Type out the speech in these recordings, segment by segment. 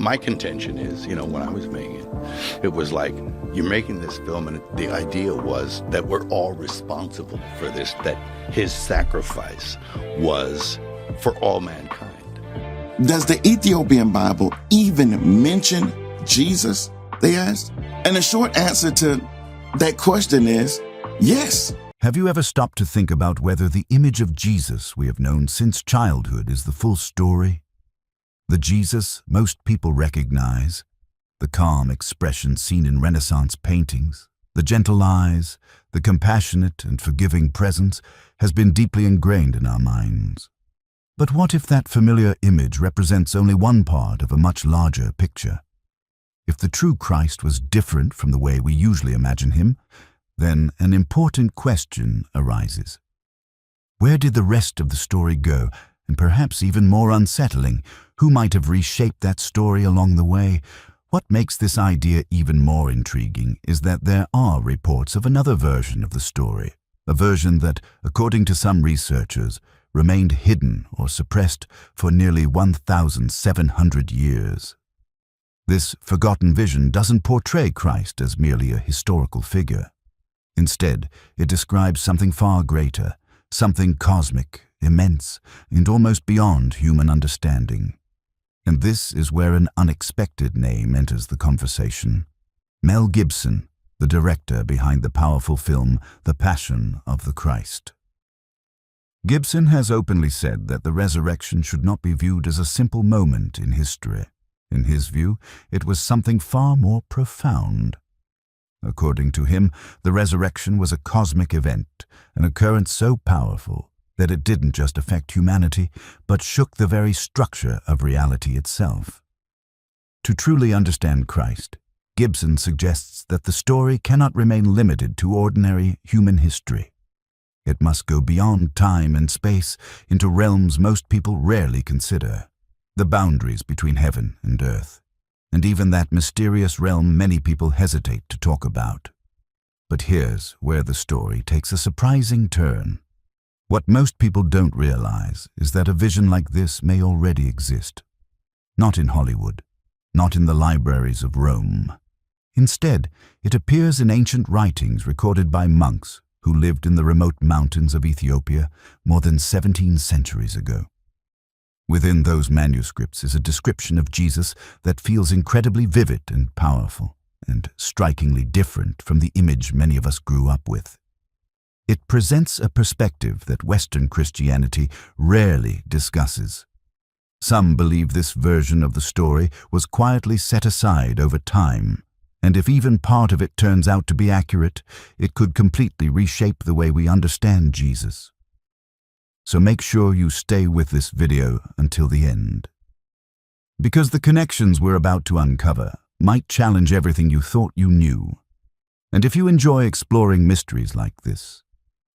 My contention is, when I was making it, it was like, you're making this film, and the idea was that we're all responsible for this, that his sacrifice was for all mankind. Does the Ethiopian Bible even mention Jesus, they asked? And the short answer to that question is yes. Have you ever stopped to think about whether the image of Jesus we have known since childhood is the full story? The Jesus most people recognize, the calm expression seen in Renaissance paintings, the gentle eyes, the compassionate and forgiving presence has been deeply ingrained in our minds. But what if that familiar image represents only one part of a much larger picture? If the true Christ was different from the way we usually imagine him, then an important question arises. Where did the rest of the story go? And perhaps even more unsettling, who might have reshaped that story along the way? What makes this idea even more intriguing is that there are reports of another version of the story, a version that, according to some researchers, remained hidden or suppressed for nearly 1,700 years. This forgotten vision doesn't portray Christ as merely a historical figure. Instead, it describes something far greater, something cosmic, immense, and almost beyond human understanding. And this is where an unexpected name enters the conversation. Mel Gibson, the director behind the powerful film The Passion of the Christ. Gibson has openly said that the resurrection should not be viewed as a simple moment in history. In his view, it was something far more profound. According to him, the resurrection was a cosmic event, an occurrence so powerful that it didn't just affect humanity, but shook the very structure of reality itself. To truly understand Christ, Gibson suggests that the story cannot remain limited to ordinary human history. It must go beyond time and space into realms most people rarely consider, the boundaries between heaven and earth, and even that mysterious realm many people hesitate to talk about. But here's where the story takes a surprising turn. What most people don't realize is that a vision like this may already exist. Not in Hollywood, not in the libraries of Rome. Instead, it appears in ancient writings recorded by monks who lived in the remote mountains of Ethiopia more than 17 centuries ago. Within those manuscripts is a description of Jesus that feels incredibly vivid and powerful, and strikingly different from the image many of us grew up with. It presents a perspective that Western Christianity rarely discusses. Some believe this version of the story was quietly set aside over time, and if even part of it turns out to be accurate, it could completely reshape the way we understand Jesus. So make sure you stay with this video until the end. Because the connections we're about to uncover might challenge everything you thought you knew. And if you enjoy exploring mysteries like this,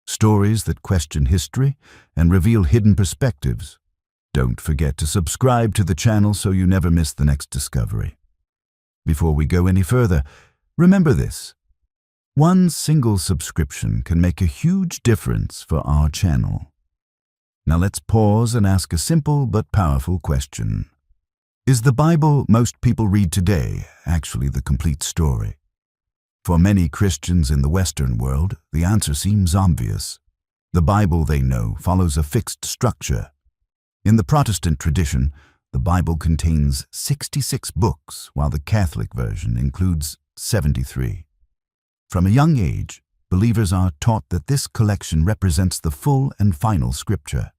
stories that question history and reveal hidden perspectives, don't forget to subscribe to the channel so you never miss the next discovery. Before we go any further, remember this. One single subscription can make a huge difference for our channel. Now let's pause and ask a simple but powerful question. Is the Bible most people read today actually the complete story? For many Christians in the Western world, the answer seems obvious. The Bible they know follows a fixed structure. In the Protestant tradition, the Bible contains 66 books, while the Catholic version includes 73. From a young age, believers are taught that this collection represents the full and final scripture.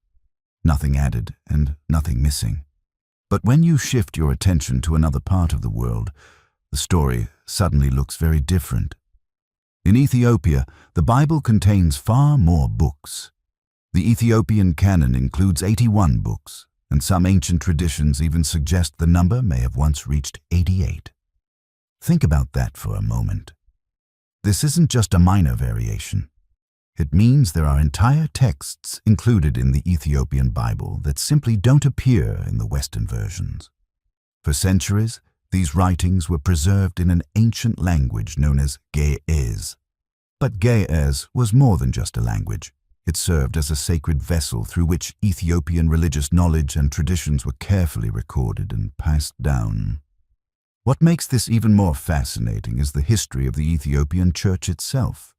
Nothing added and nothing missing. But when you shift your attention to another part of the world, the story suddenly looks very different. In Ethiopia, the Bible contains far more books. The Ethiopian canon includes 81 books, and some ancient traditions even suggest the number may have once reached 88. Think about that for a moment. This isn't just a minor variation. It means there are entire texts included in the Ethiopian Bible that simply don't appear in the Western versions. For centuries, these writings were preserved in an ancient language known as Ge'ez. But Ge'ez was more than just a language. It served as a sacred vessel through which Ethiopian religious knowledge and traditions were carefully recorded and passed down. What makes this even more fascinating is the history of the Ethiopian Church itself.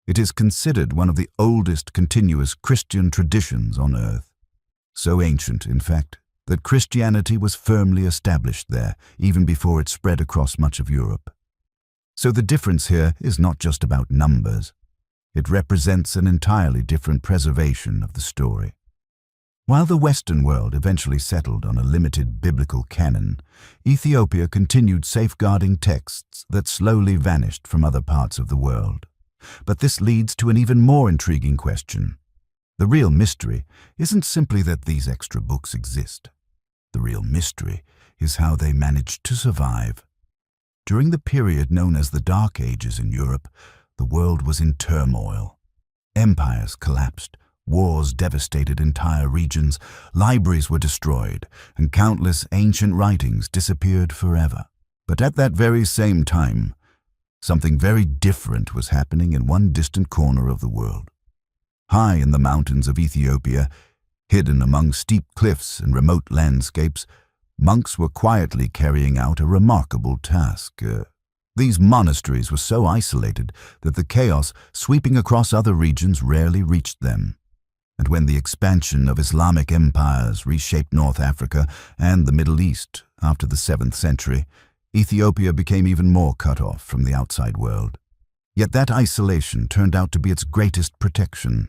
It is considered one of the oldest continuous Christian traditions on earth. So ancient, in fact, that Christianity was firmly established there even before it spread across much of Europe. So the difference here is not just about numbers. It represents an entirely different preservation of the story. While the Western world eventually settled on a limited biblical canon, Ethiopia continued safeguarding texts that slowly vanished from other parts of the world. But this leads to an even more intriguing question. The real mystery isn't simply that these extra books exist. The real mystery is how they managed to survive. During the period known as the Dark Ages in Europe, the world was in turmoil. Empires collapsed. Wars devastated entire regions, libraries were destroyed, and countless ancient writings disappeared forever. But at that very same time, something very different was happening in one distant corner of the world. High in the mountains of Ethiopia, hidden among steep cliffs and remote landscapes, monks were quietly carrying out a remarkable task. These monasteries were so isolated that the chaos sweeping across other regions rarely reached them. And when the expansion of Islamic empires reshaped North Africa and the Middle East after the 7th century, Ethiopia became even more cut off from the outside world. Yet that isolation turned out to be its greatest protection.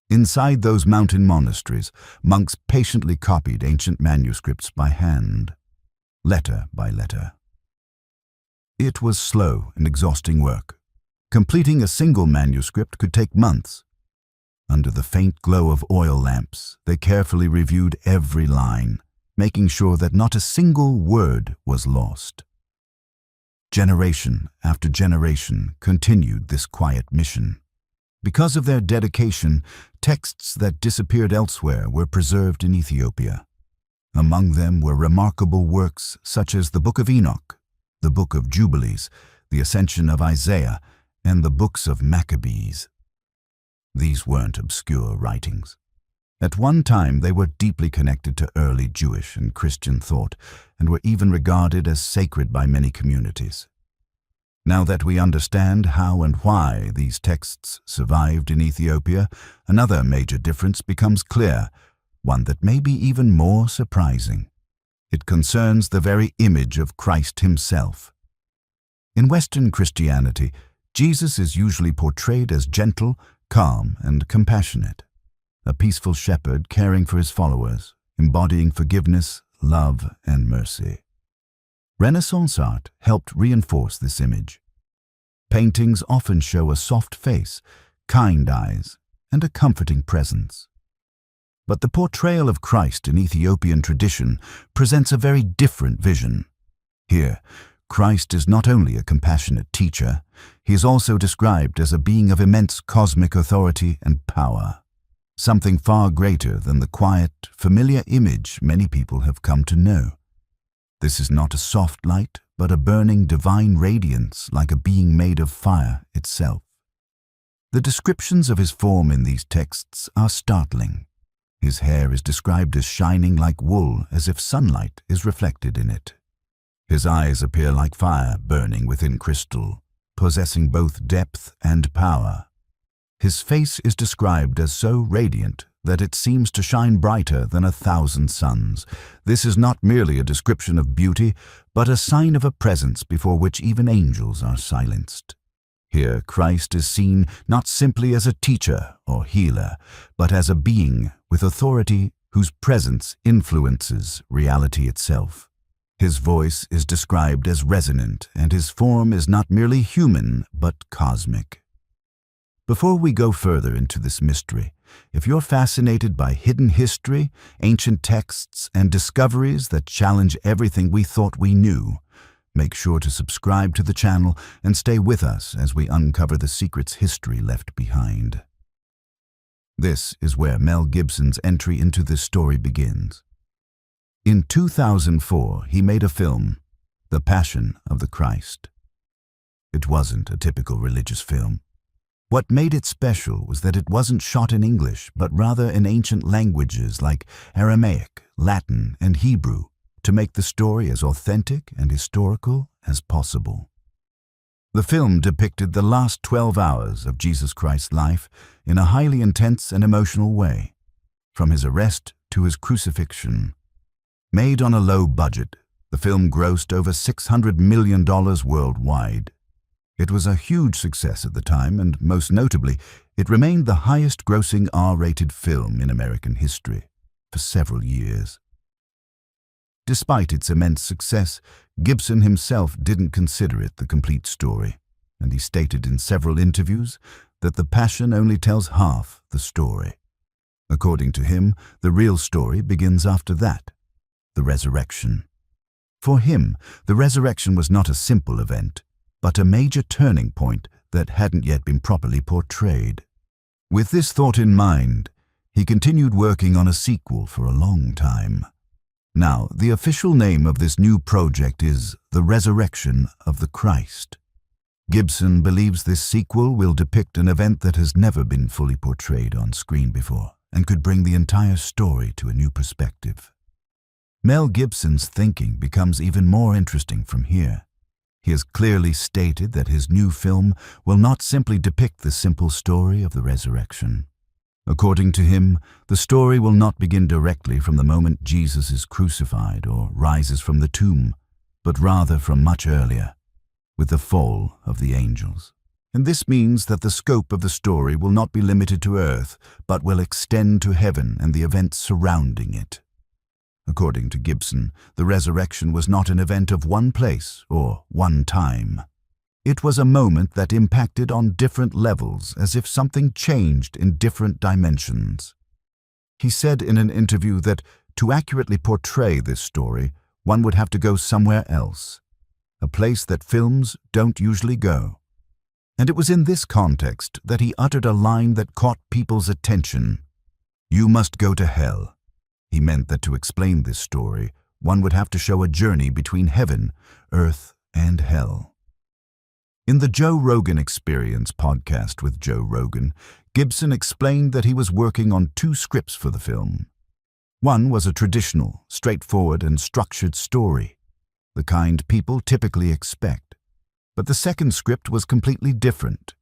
Inside those mountain monasteries, monks patiently copied ancient manuscripts by hand, letter by letter. It was slow and exhausting work. Completing a single manuscript could take months. Under the faint glow of oil lamps, they carefully reviewed every line, making sure that not a single word was lost. Generation after generation continued this quiet mission. Because of their dedication, texts that disappeared elsewhere were preserved in Ethiopia. Among them were remarkable works such as the Book of Enoch, the Book of Jubilees, the Ascension of Isaiah, and the books of Maccabees. These weren't obscure writings. At one time, they were deeply connected to early Jewish and Christian thought and were even regarded as sacred by many communities. Now that we understand how and why these texts survived in Ethiopia, another major difference becomes clear, one that may be even more surprising. It concerns the very image of Christ himself. In Western Christianity, Jesus is usually portrayed as gentle, calm, and compassionate, a peaceful shepherd caring for his followers, embodying forgiveness, love, and mercy. Renaissance art helped reinforce this image. Paintings often show a soft face, kind eyes, and a comforting presence. But the portrayal of Christ in Ethiopian tradition presents a very different vision. Here, Christ is not only a compassionate teacher, he is also described as a being of immense cosmic authority and power, something far greater than the quiet, familiar image many people have come to know. This is not a soft light, but a burning divine radiance like a being made of fire itself. The descriptions of his form in these texts are startling. His hair is described as shining like wool, as if sunlight is reflected in it. His eyes appear like fire burning within crystal, possessing both depth and power. His face is described as so radiant that it seems to shine brighter than 1,000 suns. This is not merely a description of beauty, but a sign of a presence before which even angels are silenced. Here, Christ is seen not simply as a teacher or healer, but as a being with authority whose presence influences reality itself. His voice is described as resonant, and his form is not merely human, but cosmic. Before we go further into this mystery, if you're fascinated by hidden history, ancient texts, and discoveries that challenge everything we thought we knew, make sure to subscribe to the channel and stay with us as we uncover the secrets history left behind. This is where Mel Gibson's entry into this story begins. In 2004, he made a film, The Passion of the Christ. It wasn't a typical religious film. What made it special was that it wasn't shot in English, but rather in ancient languages like Aramaic, Latin, and Hebrew, to make the story as authentic and historical as possible. The film depicted the last 12 hours of Jesus Christ's life in a highly intense and emotional way, from his arrest to his crucifixion. Made on a low budget, the film grossed over $600 million worldwide. It was a huge success at the time, and most notably, it remained the highest-grossing R-rated film in American history for several years. Despite its immense success, Gibson himself didn't consider it the complete story, and he stated in several interviews that the Passion only tells half the story. According to him, the real story begins after that, the resurrection. For him, the resurrection was not a simple event, but a major turning point that hadn't yet been properly portrayed. With this thought in mind, he continued working on a sequel for a long time. Now, the official name of this new project is The Resurrection of the Christ. Gibson believes this sequel will depict an event that has never been fully portrayed on screen before and could bring the entire story to a new perspective. Mel Gibson's thinking becomes even more interesting from here. He has clearly stated that his new film will not simply depict the simple story of the resurrection. According to him, the story will not begin directly from the moment Jesus is crucified or rises from the tomb, but rather from much earlier, with the fall of the angels. And this means that the scope of the story will not be limited to earth, but will extend to heaven and the events surrounding it. According to Gibson, the resurrection was not an event of one place or one time. It was a moment that impacted on different levels, as if something changed in different dimensions. He said in an interview that to accurately portray this story, one would have to go somewhere else, a place that films don't usually go. And it was in this context that he uttered a line that caught people's attention. "You must go to hell." He meant that to explain this story, one would have to show a journey between heaven, earth, and hell. In the Joe Rogan Experience podcast with Joe Rogan, Gibson explained that he was working on 2 scripts for the film. One was a traditional, straightforward, and structured story, the kind people typically expect. But the second script was completely different.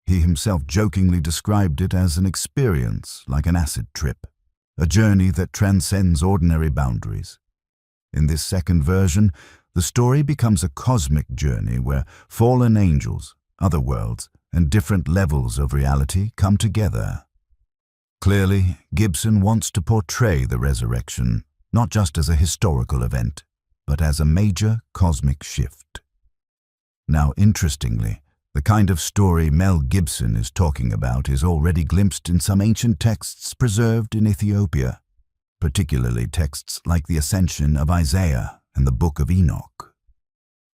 He himself jokingly described it as an experience like an acid trip, a journey that transcends ordinary boundaries. In this second version, the story becomes a cosmic journey where fallen angels, other worlds, and different levels of reality come together. Clearly, Gibson wants to portray the resurrection not just as a historical event, but as a major cosmic shift. Now, interestingly, the kind of story Mel Gibson is talking about is already glimpsed in some ancient texts preserved in Ethiopia, particularly texts like the Ascension of Isaiah and the Book of Enoch.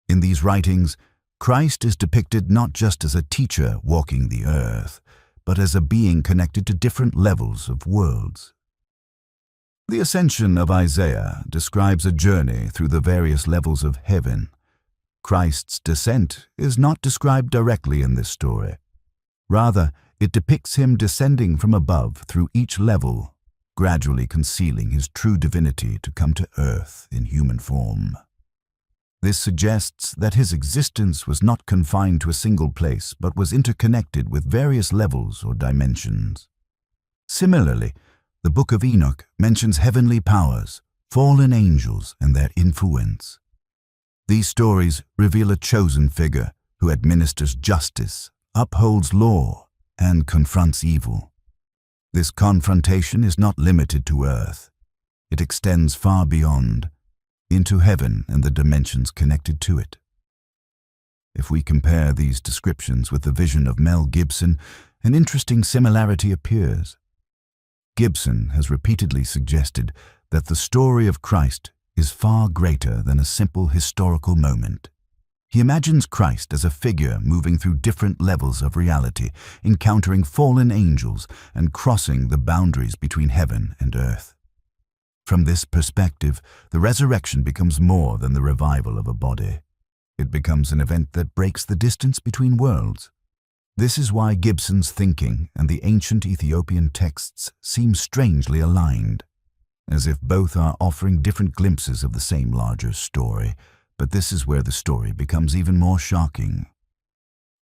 In these writings, Christ is depicted not just as a teacher walking the earth, but as a being connected to different levels of worlds. The Ascension of Isaiah describes a journey through the various levels of heaven. Christ's descent is not described directly in this story. Rather, it depicts him descending from above through each level, gradually concealing his true divinity to come to earth in human form. This suggests that his existence was not confined to a single place, but was interconnected with various levels or dimensions. Similarly, the Book of Enoch mentions heavenly powers, fallen angels, and their influence. These stories reveal a chosen figure who administers justice, upholds law, and confronts evil. This confrontation is not limited to earth. It extends far beyond, into heaven and the dimensions connected to it. If we compare these descriptions with the vision of Mel Gibson, an interesting similarity appears. Gibson has repeatedly suggested that the story of Christ is far greater than a simple historical moment. He imagines Christ as a figure moving through different levels of reality, encountering fallen angels and crossing the boundaries between heaven and earth. From this perspective, the resurrection becomes more than the revival of a body. It becomes an event that breaks the distance between worlds. This is why Gibson's thinking and the ancient Ethiopian texts seem strangely aligned. as if both are offering different glimpses of the same larger story, but this is where the story becomes even more shocking.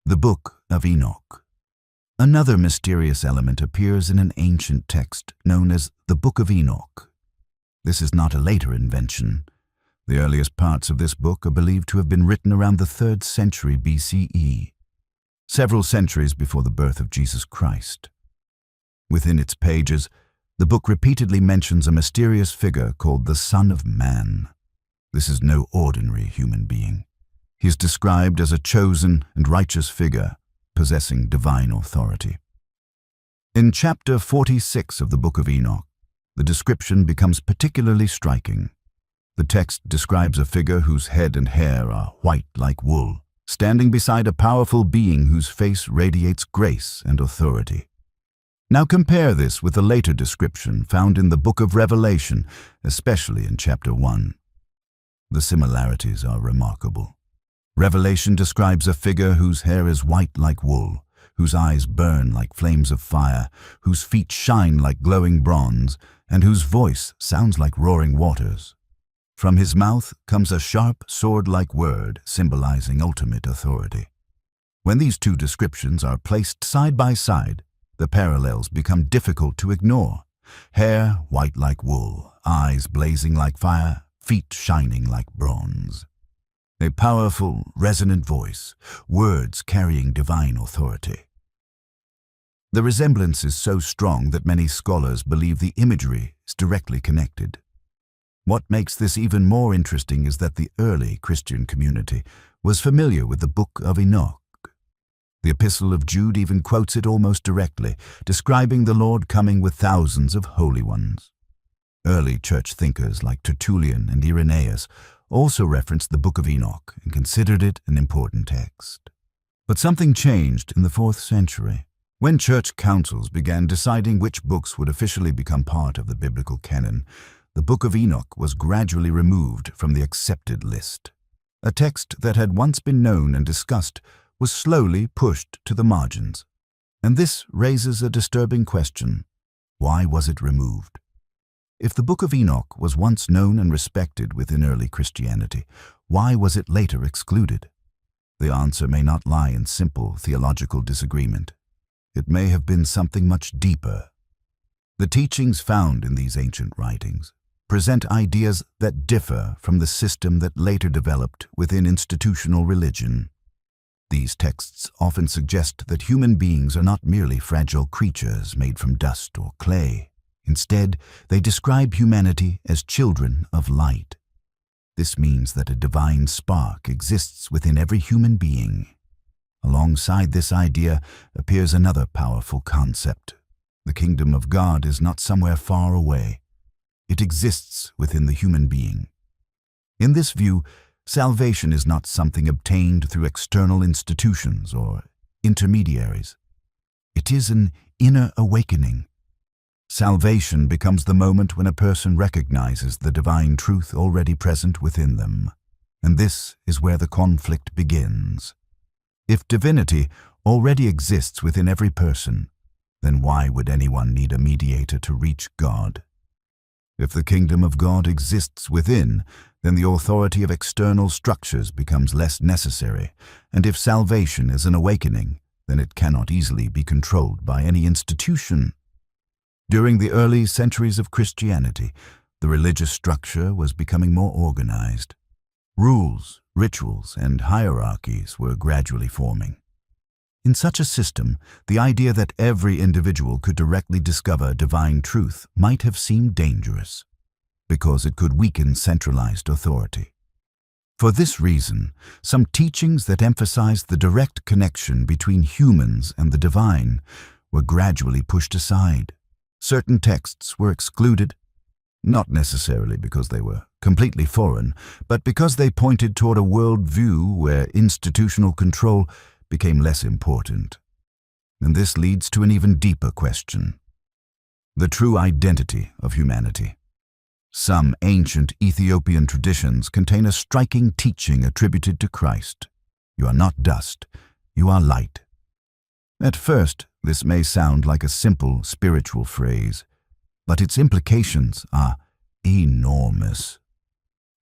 The Book of Enoch. Another mysterious element appears in an ancient text known as the Book of Enoch. This is not a later invention. The earliest parts of this book are believed to have been written around the 3rd century BCE, several centuries before the birth of Jesus Christ. Within its pages, the book repeatedly mentions a mysterious figure called the Son of Man. This is no ordinary human being. He is described as a chosen and righteous figure, possessing divine authority. In chapter 46 of the Book of Enoch, the description becomes particularly striking. The text describes a figure whose head and hair are white like wool, standing beside a powerful being whose face radiates grace and authority. Now compare this with the later description found in the Book of Revelation, especially in chapter 1. The similarities are remarkable. Revelation describes a figure whose hair is white like wool, whose eyes burn like flames of fire, whose feet shine like glowing bronze, and whose voice sounds like roaring waters. From his mouth comes a sharp, sword-like word symbolizing ultimate authority. When these two descriptions are placed side by side, the parallels become difficult to ignore. Hair white like wool, eyes blazing like fire, feet shining like bronze. A powerful, resonant voice, words carrying divine authority. The resemblance is so strong that many scholars believe the imagery is directly connected. What makes this even more interesting is that the early Christian community was familiar with the Book of Enoch. The Epistle of Jude even quotes it almost directly, describing the Lord coming with thousands of holy ones. Early church thinkers like Tertullian and Irenaeus also referenced the Book of Enoch and considered it an important text. But something changed in the 4th century, when church councils began deciding which books would officially become part of the biblical canon. The Book of Enoch was gradually removed from the accepted list. A text that had once been known and discussed was slowly pushed to the margins. And this raises a disturbing question. Why was it removed? If the Book of Enoch was once known and respected within early Christianity, why was it later excluded? The answer may not lie in simple theological disagreement. It may have been something much deeper. The teachings found in these ancient writings present ideas that differ from the system that later developed within institutional religion. These texts often suggest that human beings are not merely fragile creatures made from dust or clay. Instead, they describe humanity as children of light. This means that a divine spark exists within every human being. Alongside this idea appears another powerful concept. The kingdom of God is not somewhere far away. It exists within the human being. In this view, salvation is not something obtained through external institutions or intermediaries. It is an inner awakening. Salvation becomes the moment when a person recognizes the divine truth already present within them. And this is where the conflict begins. If divinity already exists within every person, then why would anyone need a mediator to reach God? If the kingdom of God exists within, then the authority of external structures becomes less necessary, and if salvation is an awakening, then it cannot easily be controlled by any institution. During the early centuries of Christianity, the religious structure was becoming more organized. Rules, rituals, and hierarchies were gradually forming. In such a system, the idea that every individual could directly discover divine truth might have seemed dangerous, because it could weaken centralized authority. For this reason, some teachings that emphasized the direct connection between humans and the divine were gradually pushed aside. Certain texts were excluded, not necessarily because they were completely foreign, but because they pointed toward a worldview where institutional control became less important. And this leads to an even deeper question: the true identity of humanity. Some ancient Ethiopian traditions contain a striking teaching attributed to Christ. You are not dust, you are light. At first, this may sound like a simple spiritual phrase, but its implications are enormous.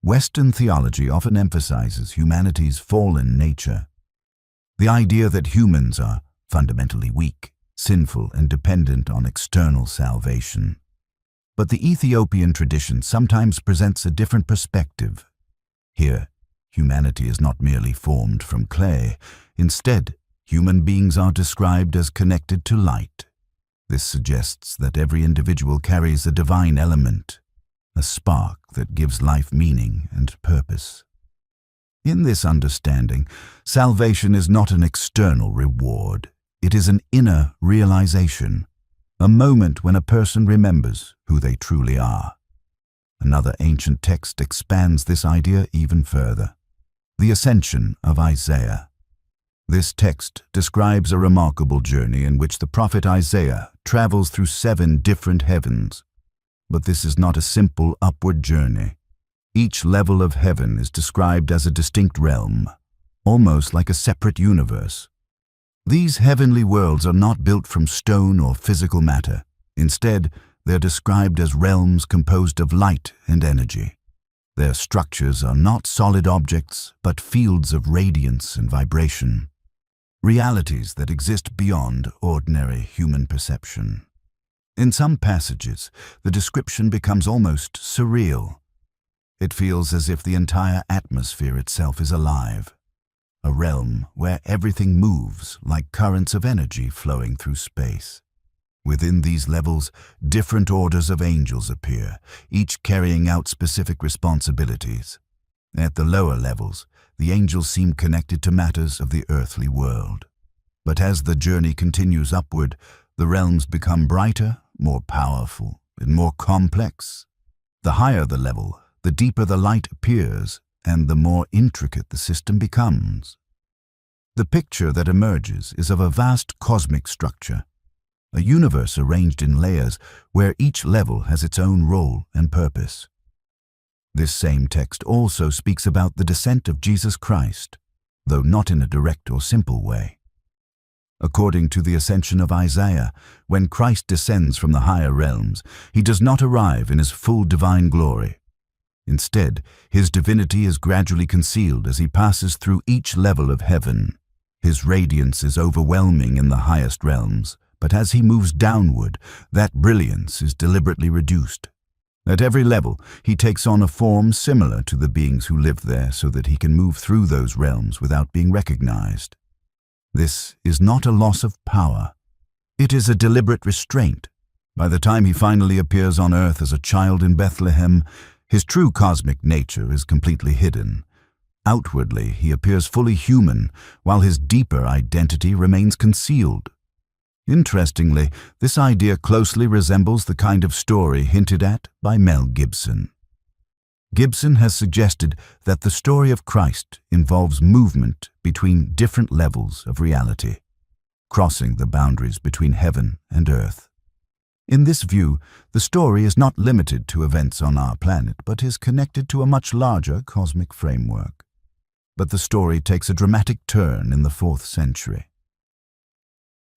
Western theology often emphasizes humanity's fallen nature. The idea that humans are fundamentally weak, sinful, and dependent on external salvation. But the Ethiopian tradition sometimes presents a different perspective. Here, humanity is not merely formed from clay. Instead, human beings are described as connected to light. This suggests that every individual carries a divine element, a spark that gives life meaning and purpose. In this understanding, salvation is not an external reward. It is an inner realization, a moment when a person remembers who they truly are. Another ancient text expands this idea even further. The Ascension of Isaiah. This text describes a remarkable journey in which the prophet Isaiah travels through 7 different heavens. But this is not a simple upward journey. Each level of heaven is described as a distinct realm, almost like a separate universe. These heavenly worlds are not built from stone or physical matter. Instead, they're described as realms composed of light and energy. Their structures are not solid objects, but fields of radiance and vibration, realities that exist beyond ordinary human perception. In some passages, the description becomes almost surreal. It feels as if the entire atmosphere itself is alive, a realm where everything moves like currents of energy flowing through space. Within these levels, different orders of angels appear, each carrying out specific responsibilities. At the lower levels, the angels seem connected to matters of the earthly world. But as the journey continues upward, the realms become brighter, more powerful, and more complex. The higher the level, the deeper the light appears, and the more intricate the system becomes. The picture that emerges is of a vast cosmic structure, a universe arranged in layers where each level has its own role and purpose. This same text also speaks about the descent of Jesus Christ, though not in a direct or simple way. According to the Ascension of Isaiah, when Christ descends from the higher realms, he does not arrive in his full divine glory. Instead, his divinity is gradually concealed as he passes through each level of heaven. His radiance is overwhelming in the highest realms, but as he moves downward, that brilliance is deliberately reduced. At every level, he takes on a form similar to the beings who live there so that he can move through those realms without being recognized. This is not a loss of power. It is a deliberate restraint. By the time he finally appears on earth as a child in Bethlehem, his true cosmic nature is completely hidden. Outwardly, he appears fully human, while his deeper identity remains concealed. Interestingly, this idea closely resembles the kind of story hinted at by Mel Gibson. Gibson has suggested that the story of Christ involves movement between different levels of reality, crossing the boundaries between heaven and earth. In this view, the story is not limited to events on our planet, but is connected to a much larger cosmic framework. But the story takes a dramatic turn in the 4th century.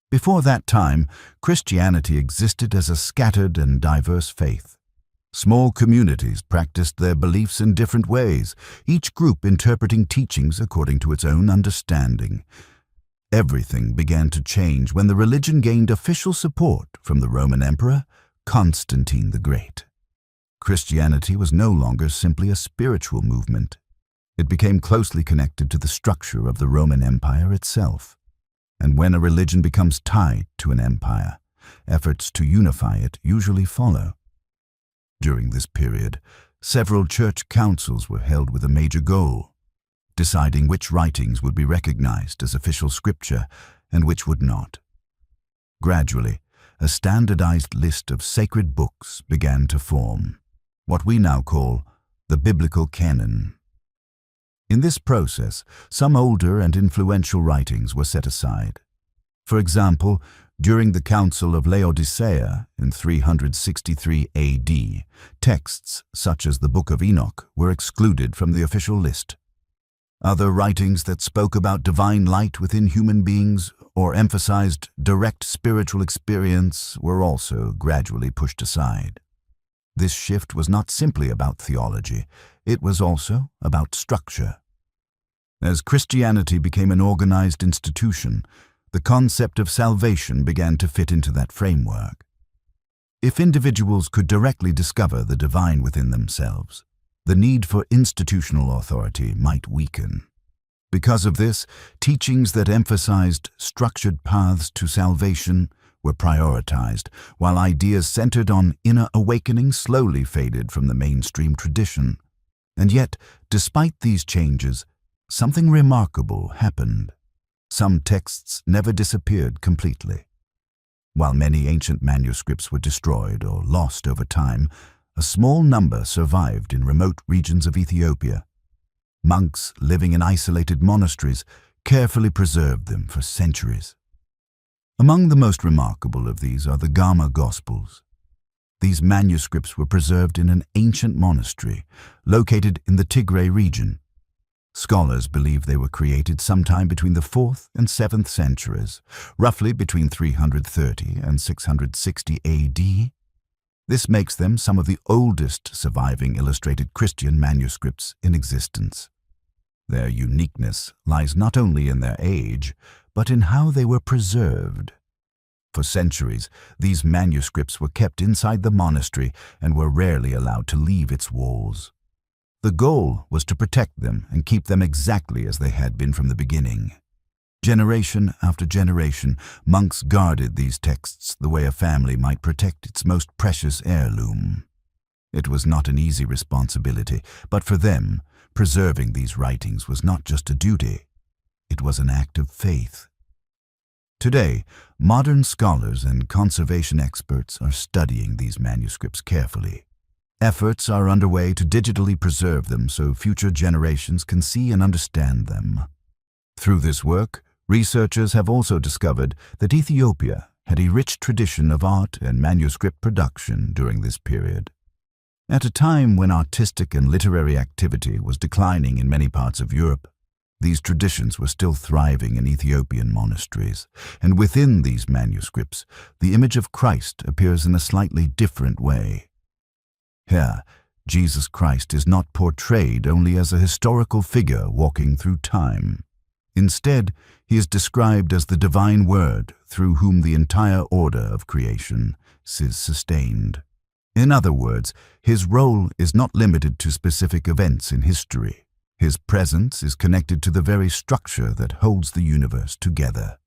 Before that time, Christianity existed as a scattered and diverse faith. Small communities practiced their beliefs in different ways, each group interpreting teachings according to its own understanding. Everything began to change when the religion gained official support from the Roman Emperor, Constantine the Great. Christianity was no longer simply a spiritual movement. It became closely connected to the structure of the Roman Empire itself. And when a religion becomes tied to an empire, efforts to unify it usually follow. During this period, several church councils were held with a major goal: deciding which writings would be recognized as official scripture and which would not. Gradually, a standardized list of sacred books began to form, what we now call the biblical canon. In this process, some older and influential writings were set aside. For example, during the Council of Laodicea in 363 AD, texts such as the Book of Enoch were excluded from the official list. Other writings that spoke about divine light within human beings or emphasized direct spiritual experience were also gradually pushed aside. This shift was not simply about theology, it was also about structure. As Christianity became an organized institution, the concept of salvation began to fit into that framework. If individuals could directly discover the divine within themselves, the need for institutional authority might weaken. Because of this, teachings that emphasized structured paths to salvation were prioritized, while ideas centered on inner awakening slowly faded from the mainstream tradition. And yet, despite these changes, something remarkable happened. Some texts never disappeared completely. While many ancient manuscripts were destroyed or lost over time, a small number survived in remote regions of Ethiopia. Monks living in isolated monasteries carefully preserved them for centuries. Among the most remarkable of these are the Gama Gospels. These manuscripts were preserved in an ancient monastery located in the Tigray region. Scholars believe they were created sometime between the 4th and 7th centuries, roughly between 330 and 660 AD. This makes them some of the oldest surviving illustrated Christian manuscripts in existence. Their uniqueness lies not only in their age, but in how they were preserved. For centuries, these manuscripts were kept inside the monastery and were rarely allowed to leave its walls. The goal was to protect them and keep them exactly as they had been from the beginning. Generation after generation, monks guarded these texts the way a family might protect its most precious heirloom. It was not an easy responsibility, but for them, preserving these writings was not just a duty, it was an act of faith. Today, modern scholars and conservation experts are studying these manuscripts carefully. Efforts are underway to digitally preserve them so future generations can see and understand them. Through this work, researchers have also discovered that Ethiopia had a rich tradition of art and manuscript production during this period. At a time when artistic and literary activity was declining in many parts of Europe, these traditions were still thriving in Ethiopian monasteries, and within these manuscripts, the image of Christ appears in a slightly different way. Here, Jesus Christ is not portrayed only as a historical figure walking through time. Instead, he is described as the divine Word through whom the entire order of creation is sustained. In other words, his role is not limited to specific events in history. His presence is connected to the very structure that holds the universe together.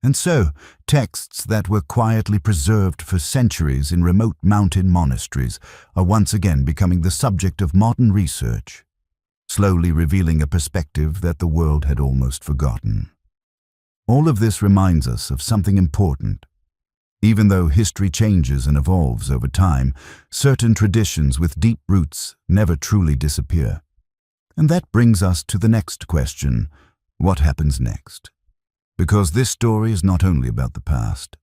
And so, texts that were quietly preserved for centuries in remote mountain monasteries are once again becoming the subject of modern research, slowly revealing a perspective that the world had almost forgotten. All of this reminds us of something important. Even though history changes and evolves over time, certain traditions with deep roots never truly disappear. And that brings us to the next question: what happens next? Because this story is not only about the past,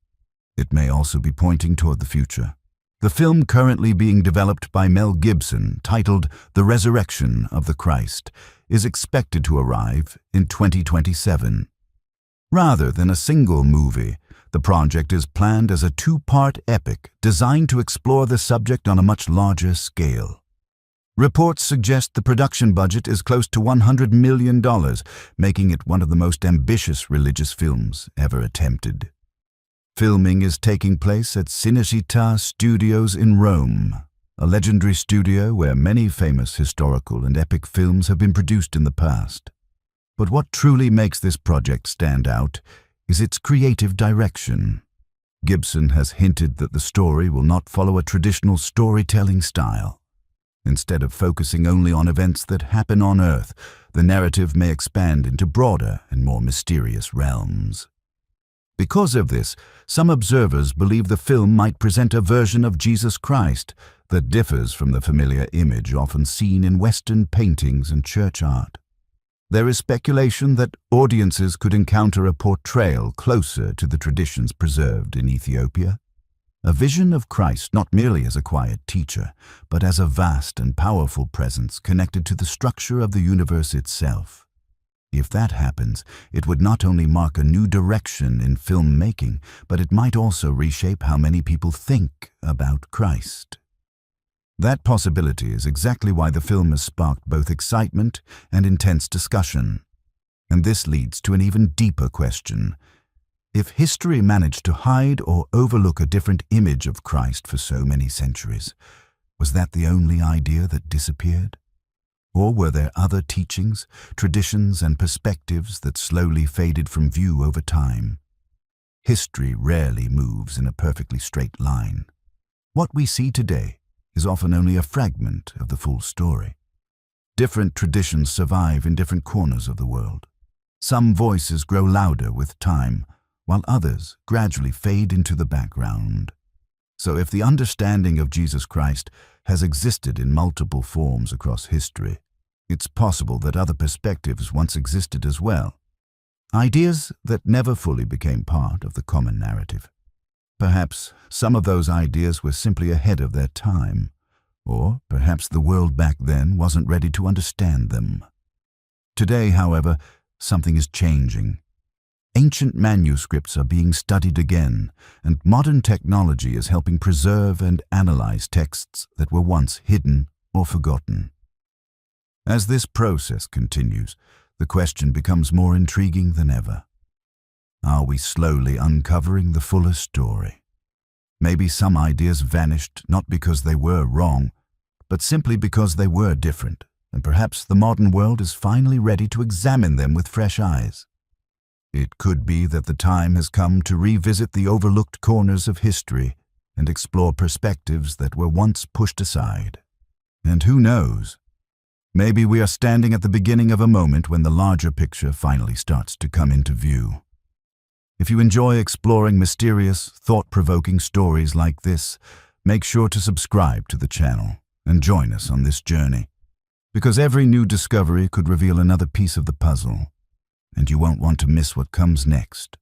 it may also be pointing toward the future. The film currently being developed by Mel Gibson, titled The Resurrection of the Christ, is expected to arrive in 2027. Rather than a single movie, the project is planned as a two-part epic designed to explore the subject on a much larger scale. Reports suggest the production budget is close to $100 million, making it one of the most ambitious religious films ever attempted. Filming is taking place at Cinecittà Studios in Rome, a legendary studio where many famous historical and epic films have been produced in the past. But what truly makes this project stand out is its creative direction. Gibson has hinted that the story will not follow a traditional storytelling style. Instead of focusing only on events that happen on Earth, the narrative may expand into broader and more mysterious realms. Because of this, some observers believe the film might present a version of Jesus Christ that differs from the familiar image often seen in Western paintings and church art. There is speculation that audiences could encounter a portrayal closer to the traditions preserved in Ethiopia. A vision of Christ not merely as a quiet teacher, but as a vast and powerful presence connected to the structure of the universe itself. If that happens, it would not only mark a new direction in filmmaking, but it might also reshape how many people think about Christ. That possibility is exactly why the film has sparked both excitement and intense discussion. And this leads to an even deeper question. If history managed to hide or overlook a different image of Christ for so many centuries, was that the only idea that disappeared? Or were there other teachings, traditions, and perspectives that slowly faded from view over time? History rarely moves in a perfectly straight line. What we see today is often only a fragment of the full story. Different traditions survive in different corners of the world. Some voices grow louder with time, while others gradually fade into the background. So if the understanding of Jesus Christ has existed in multiple forms across history, it's possible that other perspectives once existed as well. Ideas that never fully became part of the common narrative. Perhaps some of those ideas were simply ahead of their time, or perhaps the world back then wasn't ready to understand them. Today, however, something is changing. Ancient manuscripts are being studied again, and modern technology is helping preserve and analyze texts that were once hidden or forgotten. As this process continues, the question becomes more intriguing than ever. Are we slowly uncovering the fuller story? Maybe some ideas vanished not because they were wrong, but simply because they were different, and perhaps the modern world is finally ready to examine them with fresh eyes. It could be that the time has come to revisit the overlooked corners of history and explore perspectives that were once pushed aside. And who knows? Maybe we are standing at the beginning of a moment when the larger picture finally starts to come into view. If you enjoy exploring mysterious, thought-provoking stories like this, make sure to subscribe to the channel and join us on this journey, because every new discovery could reveal another piece of the puzzle, and you won't want to miss what comes next.